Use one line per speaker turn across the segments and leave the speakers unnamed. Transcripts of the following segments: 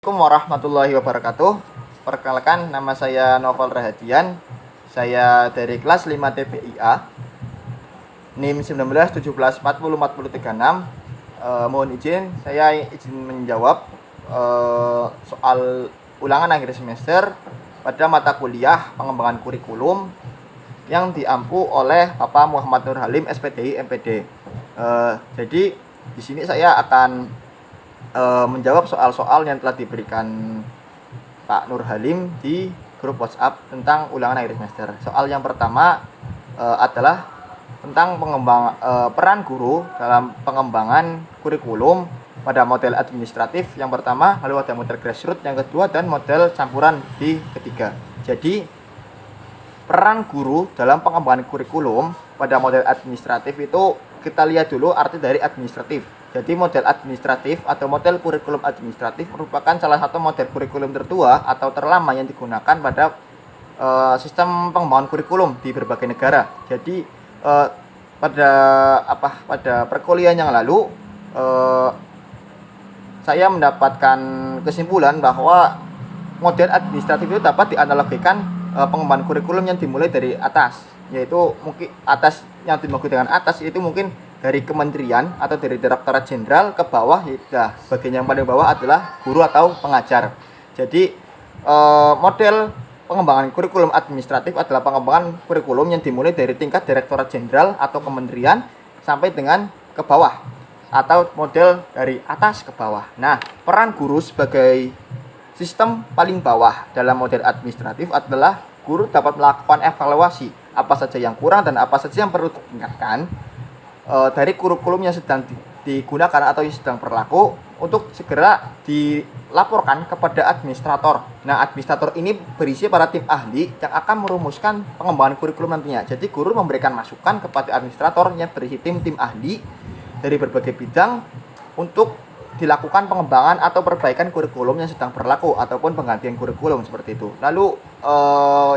Assalamualaikum warahmatullahi wabarakatuh. Perkenalkan, nama saya Novel Rahadian. Saya dari kelas 5 TPIA, NIM 1917404036. Mohon izin, saya izin menjawab soal ulangan akhir semester pada mata kuliah pengembangan kurikulum yang diampu oleh Bapak Muhammad Nur Halim, SPDI, MPD. Jadi di sini saya akan menjawab soal-soal yang telah diberikan Pak Nur Halim di grup WhatsApp tentang ulangan akhir semester. Soal yang pertama adalah tentang peran guru dalam pengembangan kurikulum pada model administratif yang pertama, lalu ada model grassroots yang kedua, dan model campuran di ketiga. Jadi peran guru dalam pengembangan kurikulum pada model administratif itu kita lihat dulu arti dari administratif. Jadi model administratif atau model kurikulum administratif merupakan salah satu model kurikulum tertua atau terlama yang digunakan pada sistem pengembangan kurikulum di berbagai negara. Jadi pada perkuliahan yang lalu saya mendapatkan kesimpulan bahwa model administratif itu dapat dianalogikan pengembangan kurikulum yang dimulai dari atas, yaitu mungkin atas yang dimaksud dengan atas itu mungkin dari kementerian atau dari direktorat jenderal ke bawah, ya, bagian yang paling bawah adalah guru atau pengajar. Jadi model pengembangan kurikulum administratif adalah pengembangan kurikulum yang dimulai dari tingkat direktorat jenderal atau kementerian sampai dengan ke bawah, atau model dari atas ke bawah. Nah, peran guru sebagai sistem paling bawah dalam model administratif adalah guru dapat melakukan evaluasi apa saja yang kurang dan apa saja yang perlu ditingkatkan dari kurikulum yang sedang digunakan atau yang sedang berlaku untuk segera dilaporkan kepada administrator. Nah, administrator ini berisi para tim ahli yang akan merumuskan pengembangan kurikulum nantinya. Jadi guru memberikan masukan kepada administrator yang berisi tim ahli dari berbagai bidang untuk dilakukan pengembangan atau perbaikan kurikulum yang sedang berlaku ataupun penggantian kurikulum seperti itu. Lalu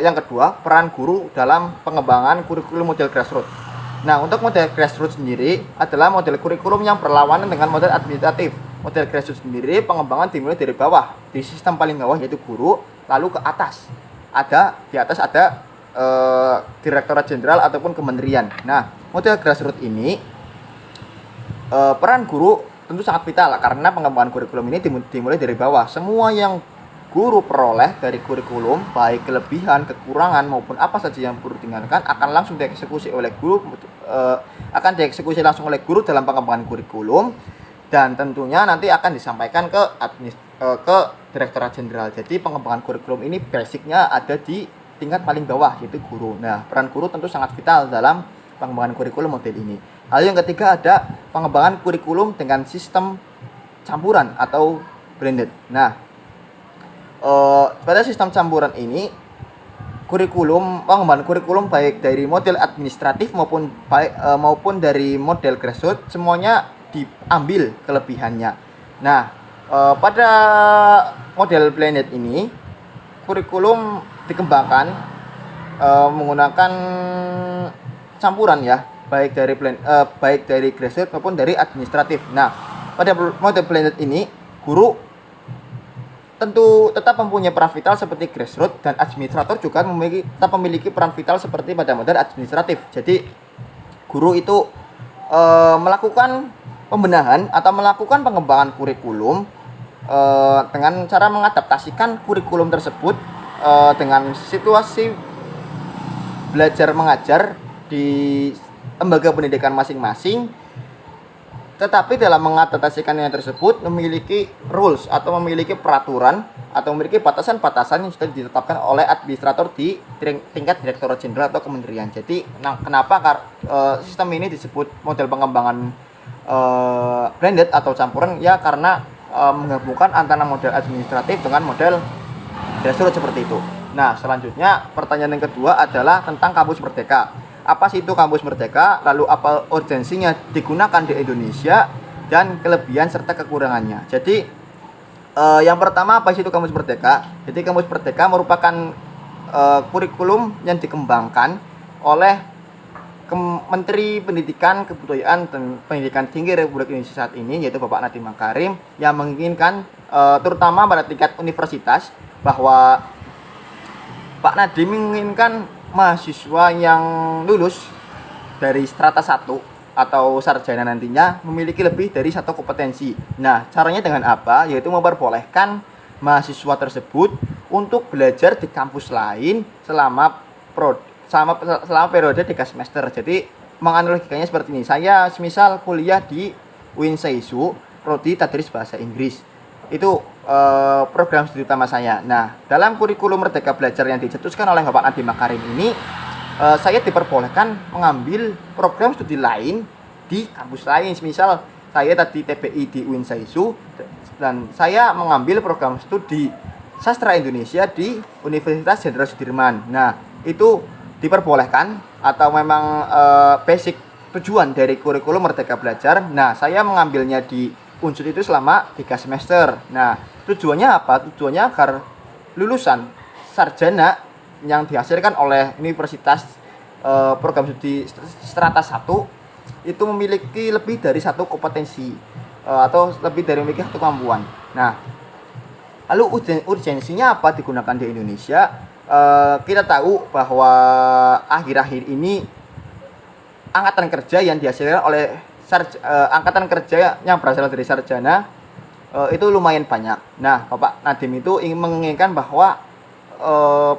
yang kedua, peran guru dalam pengembangan kurikulum model grassroots. Nah, untuk model grassroots sendiri adalah model kurikulum yang berlawanan dengan model administratif. Model grassroots sendiri pengembangan dimulai dari bawah, di sistem paling bawah yaitu guru, lalu ke atas. Di atas ada direktorat jenderal ataupun kementerian. Nah, model grassroots ini peran guru tentu sangat vital karena pengembangan kurikulum ini dimulai dari bawah. Semua yang guru peroleh dari kurikulum, baik kelebihan, kekurangan maupun apa saja yang perlu ditinggalkan akan langsung dieksekusi oleh guru, langsung oleh guru dalam pengembangan kurikulum, dan tentunya nanti akan disampaikan ke direktorat jenderal. Jadi pengembangan kurikulum ini basicnya ada di tingkat paling bawah yaitu guru. Nah, peran guru tentu sangat vital dalam pengembangan kurikulum model ini. Lalu yang ketiga ada pengembangan kurikulum dengan sistem campuran atau blended. Nah, pada sistem campuran ini pengembangan kurikulum baik dari model administratif maupun dari model grassroots semuanya diambil kelebihannya. Nah, pada model blended ini kurikulum dikembangkan menggunakan campuran, ya, baik dari grassroots maupun dari administratif. Nah, pada model blended ini guru tentu tetap mempunyai peran vital seperti grassroots, dan administrator juga tetap memiliki peran vital seperti pada model administratif. Jadi guru itu melakukan pembenahan atau melakukan pengembangan kurikulum dengan cara mengadaptasikan kurikulum tersebut dengan situasi belajar mengajar di lembaga pendidikan masing-masing. Tetapi dalam mengadaptasikannya tersebut memiliki rules atau memiliki peraturan atau memiliki batasan-batasan yang sudah ditetapkan oleh administrator di tingkat direktorat jenderal atau kementerian. Jadi kenapa sistem ini disebut model pengembangan blended atau campuran? Ya, karena menggabungkan antara model administratif dengan model grassroots seperti itu. Nah, selanjutnya pertanyaan yang kedua adalah tentang kampus merdeka. Apa sih itu kampus merdeka, lalu apa urgensinya digunakan di Indonesia, dan kelebihan serta kekurangannya. Jadi yang pertama, apa sih itu kampus merdeka? Jadi kampus merdeka merupakan kurikulum yang dikembangkan oleh Menteri Pendidikan, Kebudayaan dan Pendidikan Tinggi Republik Indonesia saat ini, yaitu Bapak Nadiem Makarim, yang menginginkan terutama pada tingkat universitas, bahwa Pak Nadiem menginginkan mahasiswa yang lulus dari strata 1 atau sarjana nantinya memiliki lebih dari satu kompetensi. Nah, caranya dengan apa? Yaitu memperbolehkan mahasiswa tersebut untuk belajar di kampus lain selama periode 3 semester. Jadi menganalogikannya seperti ini. Saya semisal kuliah di UIN Saisu, prodi tadris bahasa Inggris. Itu program studi utama saya. Nah, dalam kurikulum Merdeka Belajar yang dicetuskan oleh Bapak Nadiem Makarim ini, saya diperbolehkan mengambil program studi lain di kampus lain. Misal saya tadi TBI di UIN Saisu dan saya mengambil program studi Sastra Indonesia di Universitas Jenderal Sudirman. Nah, itu diperbolehkan atau memang basic tujuan dari kurikulum Merdeka Belajar. Nah, saya mengambilnya di Unsur itu selama 3 semester. Nah, tujuannya apa? Tujuannya agar lulusan sarjana yang dihasilkan oleh universitas program studi strata 1 itu memiliki lebih dari satu kompetensi atau lebih dari memiliki satu kemampuan. Nah, lalu urgensinya apa digunakan di Indonesia? Kita tahu bahwa akhir-akhir ini angkatan kerja yang dihasilkan oleh angkatan kerja yang berasal dari sarjana itu lumayan banyak. Nah, Bapak Nadiem itu menginginkan bahwa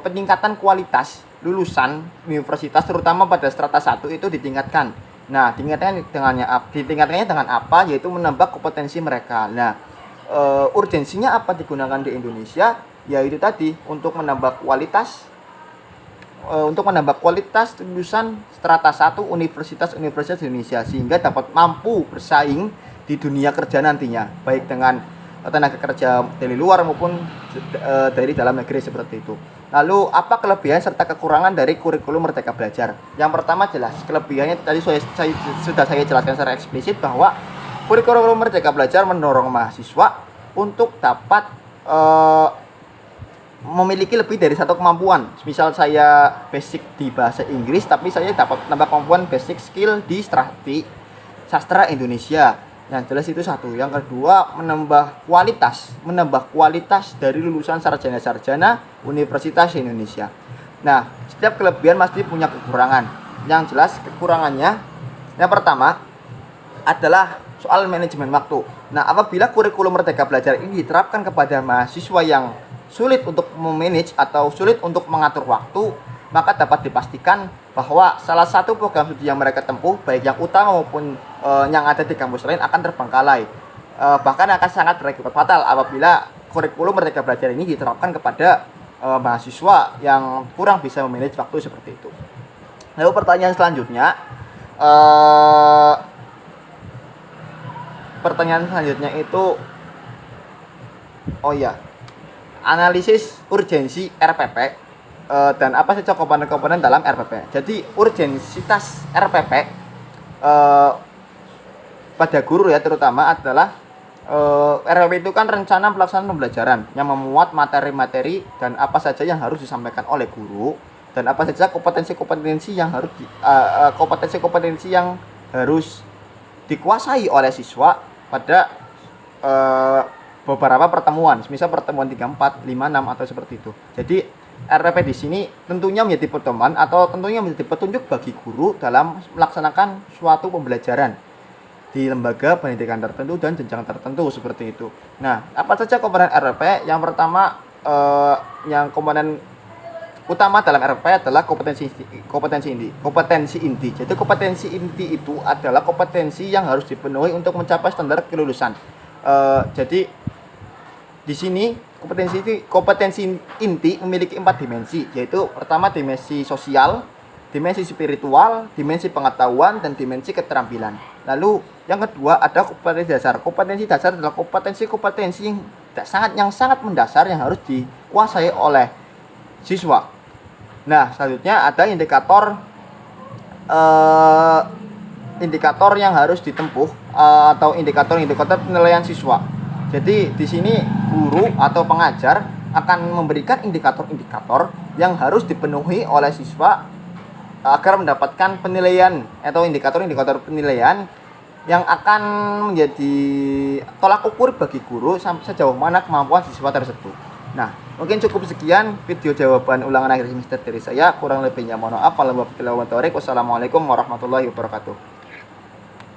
peningkatan kualitas lulusan universitas terutama pada strata 1 itu ditingkatkan. Nah, ditingkatkannya dengan apa? Yaitu menambah kompetensi mereka. Nah, urgensinya apa digunakan di Indonesia? Yaitu tadi untuk menambah kualitas lulusan strata 1 universitas-universitas Indonesia sehingga dapat mampu bersaing di dunia kerja nantinya, baik dengan tenaga kerja dari luar maupun dari dalam negeri seperti itu. Lalu apa kelebihan serta kekurangan dari kurikulum Merdeka Belajar? Yang pertama jelas kelebihannya tadi sudah saya jelaskan secara eksplisit bahwa kurikulum Merdeka Belajar mendorong mahasiswa untuk dapat memiliki lebih dari satu kemampuan. Misal saya basic di bahasa Inggris, tapi saya dapat nambah kemampuan basic skill di sastra Indonesia. Yang jelas itu satu. Yang kedua, menambah kualitas dari lulusan sarjana-sarjana Universitas Indonesia. Nah, setiap kelebihan pasti punya kekurangan. Yang jelas kekurangannya, yang pertama adalah soal manajemen waktu. Nah, apabila kurikulum Merdeka Belajar ini diterapkan kepada mahasiswa yang sulit untuk memanage atau sulit untuk mengatur waktu, maka dapat dipastikan bahwa salah satu program studi yang mereka tempuh, baik yang utama maupun yang ada di kampus lain akan terbengkalai. Bahkan akan sangat berakibat fatal apabila kurikulum Merdeka Belajar ini diterapkan kepada mahasiswa yang kurang bisa memanage waktu seperti itu. Lalu pertanyaan selanjutnya, itu, analisis urgensi RPP dan apa saja komponen-komponen dalam RPP. Jadi urgensitas RPP pada guru ya terutama adalah RPP itu kan rencana pelaksanaan pembelajaran yang memuat materi-materi dan apa saja yang harus disampaikan oleh guru dan apa saja kompetensi-kompetensi yang harus dikuasai oleh siswa pada beberapa pertemuan, misal pertemuan 3, 4, 5, 6 atau seperti itu. Jadi RPP di sini tentunya menjadi pedoman atau tentunya menjadi petunjuk bagi guru dalam melaksanakan suatu pembelajaran di lembaga pendidikan tertentu dan jenjang tertentu seperti itu. Nah, apa saja komponen RPP? Yang pertama, yang komponen utama dalam RPP adalah kompetensi inti. Jadi kompetensi inti itu adalah kompetensi yang harus dipenuhi untuk mencapai standar kelulusan. Jadi di sini kompetensi inti memiliki 4 dimensi, yaitu pertama dimensi sosial, dimensi spiritual, dimensi pengetahuan, dan dimensi keterampilan. Lalu yang kedua ada kompetensi dasar. Kompetensi dasar adalah kompetensi yang sangat mendasar yang harus dikuasai oleh siswa. Nah, selanjutnya ada indikator yang harus ditempuh atau indikator penilaian siswa. Jadi di sini guru atau pengajar akan memberikan indikator-indikator yang harus dipenuhi oleh siswa agar mendapatkan penilaian atau indikator-indikator penilaian yang akan menjadi tolak ukur bagi guru sampai sejauh mana kemampuan siswa tersebut. Nah, mungkin cukup sekian video jawaban ulangan akhir semester dari saya. Kurang lebihnya mohon maaf. Wassalamualaikum warahmatullahi wabarakatuh.